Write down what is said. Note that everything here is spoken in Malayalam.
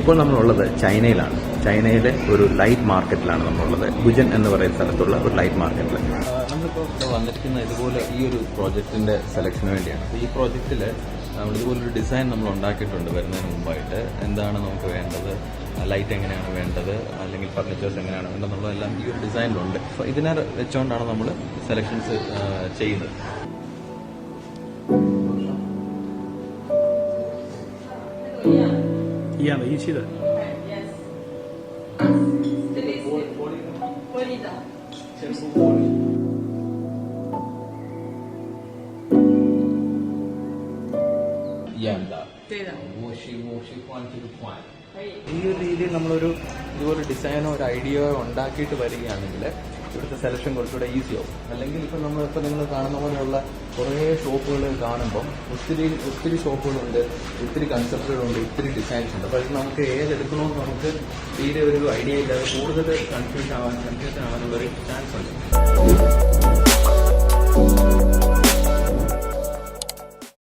ഇപ്പോൾ നമ്മളുള്ളത് ചൈനയിലാണ്. ചൈനയിലെ ഒരു ലൈറ്റ് മാർക്കറ്റിലാണ് നമ്മളുള്ളത്. ഗുജൻ എന്ന് പറയുന്ന സ്ഥലത്തുള്ള ഒരു ലൈറ്റ് മാർക്കറ്റിൽ നമ്മളിപ്പോൾ വന്നിരിക്കുന്ന ഇതുപോലെ ഈ ഒരു പ്രോജക്റ്റിന്റെ സെലക്ഷന് വേണ്ടിയാണ്. അപ്പോൾ ഈ പ്രോജക്റ്റിൽ ഇതുപോലൊരു ഡിസൈൻ നമ്മൾ ഉണ്ടാക്കിയിട്ടുണ്ട് വരുന്നതിന് മുമ്പായിട്ട്. എന്താണ് നമുക്ക് വേണ്ടത്, ലൈറ്റ് എങ്ങനെയാണ് വേണ്ടത്, അല്ലെങ്കിൽ ഫർണിച്ചേഴ്സ് എങ്ങനെയാണ് വേണ്ടതെന്നുള്ളതെല്ലാം ഈ ഒരു ഡിസൈനിലുണ്ട്. അപ്പോൾ ഇതിനെ വെച്ചുകൊണ്ടാണ് നമ്മൾ സെലക്ഷൻസ് ചെയ്യുന്നത്.一样的一期的。玻璃的。先出玻璃。一样的。对的。我喜欢这个款。可以。ഈ ഒരു രീതിയിൽ നമ്മളൊരു ഇതുപോലെ ഡിസൈനോ ഒരു ഐഡിയയോ ഉണ്ടാക്കിയിട്ട് വരികയാണെങ്കിൽ ഇവിടുത്തെ സെലക്ഷൻ കുറച്ചുകൂടെ ഈസിയാവും. അല്ലെങ്കിൽ ഇപ്പം നമ്മളിപ്പോൾ നിങ്ങൾ കാണുന്ന പോലെയുള്ള കുറേ ഷോപ്പുകൾ കാണുമ്പം ഒത്തിരി ഷോപ്പുകളുണ്ട്, ഒത്തിരി കൺസെപ്റ്റുകളുണ്ട്, ഒത്തിരി ഡിസൈൻസ് ഉണ്ട്. അപ്പോൾ നമുക്ക് ഏതെടുക്കണമെന്ന് നമുക്ക് തീരെ ഒരു ഐഡിയ ഇല്ലാതെ കൂടുതൽ കൺഫ്യൂഷൻ ആവാനുള്ളൊരു ചാൻസ് ഉണ്ട്.